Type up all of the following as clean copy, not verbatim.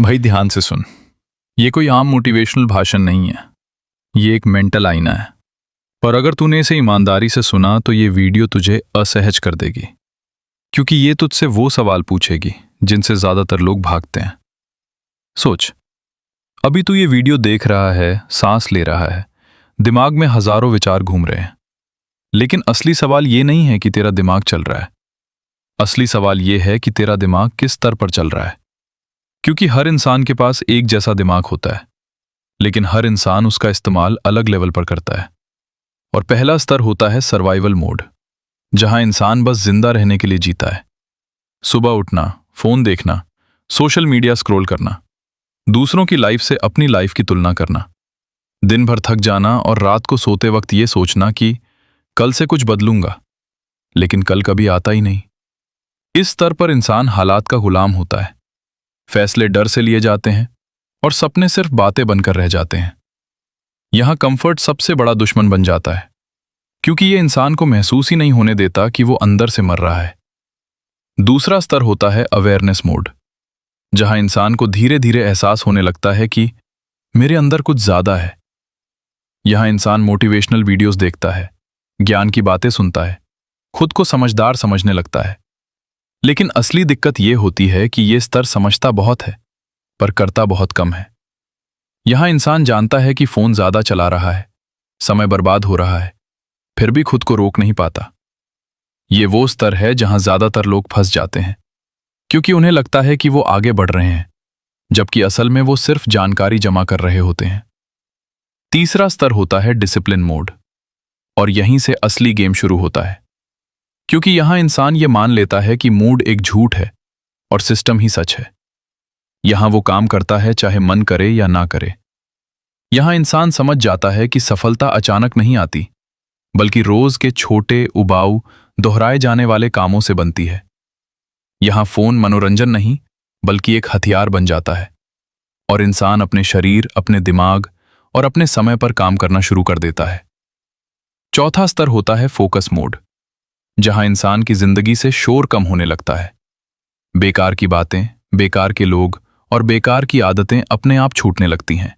भाई ध्यान से सुन। ये कोई आम मोटिवेशनल भाषण नहीं है, ये एक मेंटल आईना है। पर अगर तूने इसे ईमानदारी से सुना तो ये वीडियो तुझे असहज कर देगी, क्योंकि ये तुझसे वो सवाल पूछेगी जिनसे ज्यादातर लोग भागते हैं। सोच, अभी तू ये वीडियो देख रहा है, सांस ले रहा है, दिमाग में हजारों विचार घूम रहे हैं। लेकिन असली सवाल ये नहीं है कि तेरा दिमाग चल रहा है। असली सवाल ये है कि तेरा दिमाग किस स्तर पर चल रहा है। क्योंकि हर इंसान के पास एक जैसा दिमाग होता है, लेकिन हर इंसान उसका इस्तेमाल अलग लेवल पर करता है। और पहला स्तर होता है सर्वाइवल मोड, जहां इंसान बस जिंदा रहने के लिए जीता है। सुबह उठना, फोन देखना, सोशल मीडिया स्क्रॉल करना, दूसरों की लाइफ से अपनी लाइफ की तुलना करना, दिन भर थक जाना और रात को सोते वक्त ये सोचना कि कल से कुछ बदलूंगा, लेकिन कल कभी आता ही नहीं। इस स्तर पर इंसान हालात का गुलाम होता है। फैसले डर से लिए जाते हैं और सपने सिर्फ बातें बनकर रह जाते हैं। यहां कंफर्ट सबसे बड़ा दुश्मन बन जाता है, क्योंकि यह इंसान को महसूस ही नहीं होने देता कि वो अंदर से मर रहा है। दूसरा स्तर होता है अवेयरनेस मोड, जहां इंसान को धीरे धीरे एहसास होने लगता है कि मेरे अंदर कुछ ज्यादा है। यहां इंसान मोटिवेशनल वीडियोस देखता है, ज्ञान की बातें सुनता है, खुद को समझदार समझने लगता है। लेकिन असली दिक्कत यह होती है कि यह स्तर समझता बहुत है पर करता बहुत कम है। यहां इंसान जानता है कि फोन ज्यादा चला रहा है, समय बर्बाद हो रहा है, फिर भी खुद को रोक नहीं पाता। ये वो स्तर है जहां ज्यादातर लोग फंस जाते हैं, क्योंकि उन्हें लगता है कि वो आगे बढ़ रहे हैं, जबकि असल में वो सिर्फ जानकारी जमा कर रहे होते हैं। तीसरा स्तर होता है डिसिप्लिन मोड, और यहीं से असली गेम शुरू होता है, क्योंकि यहां इंसान ये मान लेता है कि मूड एक झूठ है और सिस्टम ही सच है। यहां वो काम करता है चाहे मन करे या ना करे। यहां इंसान समझ जाता है कि सफलता अचानक नहीं आती, बल्कि रोज के छोटे उबाऊ दोहराए जाने वाले कामों से बनती है। यहां फोन मनोरंजन नहीं बल्कि एक हथियार बन जाता है, और इंसान अपने शरीर, अपने दिमाग और अपने समय पर काम करना शुरू कर देता है। चौथा स्तर होता है फोकस मोड, जहां इंसान की जिंदगी से शोर कम होने लगता है। बेकार की बातें, बेकार के लोग और बेकार की आदतें अपने आप छूटने लगती हैं।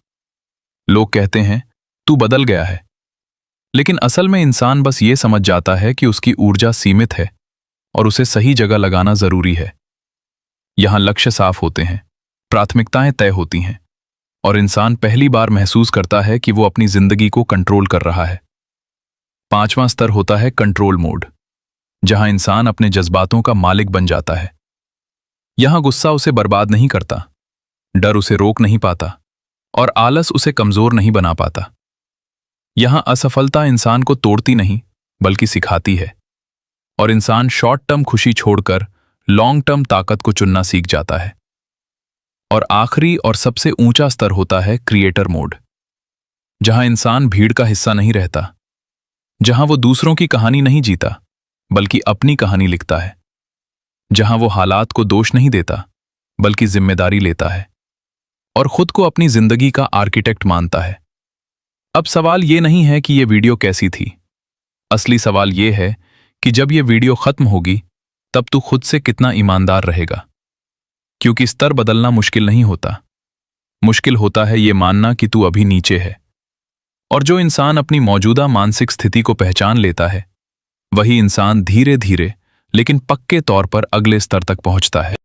लोग कहते हैं तू बदल गया है, लेकिन असल में इंसान बस ये समझ जाता है कि उसकी ऊर्जा सीमित है और उसे सही जगह लगाना जरूरी है। यहां लक्ष्य साफ होते हैं, प्राथमिकताएं तय होती हैं, और इंसान पहली बार महसूस करता है कि वो अपनी जिंदगी को कंट्रोल कर रहा है। पांचवां स्तर होता है कंट्रोल मोड, जहां इंसान अपने जज्बातों का मालिक बन जाता है। यहां गुस्सा उसे बर्बाद नहीं करता, डर उसे रोक नहीं पाता, और आलस उसे कमजोर नहीं बना पाता। यहां असफलता इंसान को तोड़ती नहीं बल्कि सिखाती है, और इंसान शॉर्ट टर्म खुशी छोड़कर लॉन्ग टर्म ताकत को चुनना सीख जाता है। और आखिरी और सबसे ऊंचा स्तर होता है क्रिएटर मोड, जहां इंसान भीड़ का हिस्सा नहीं रहता, जहां वो दूसरों की कहानी नहीं जीता बल्कि अपनी कहानी लिखता है, जहां वो हालात को दोष नहीं देता बल्कि जिम्मेदारी लेता है, और खुद को अपनी जिंदगी का आर्किटेक्ट मानता है। अब सवाल ये नहीं है कि ये वीडियो कैसी थी। असली सवाल ये है कि जब ये वीडियो खत्म होगी तब तू खुद से कितना ईमानदार रहेगा। क्योंकि स्तर बदलना मुश्किल नहीं होता, मुश्किल होता है ये मानना कि तू अभी नीचे है। और जो इंसान अपनी मौजूदा मानसिक स्थिति को पहचान लेता है, वही इंसान धीरे धीरे लेकिन पक्के तौर पर अगले स्तर तक पहुंचता है।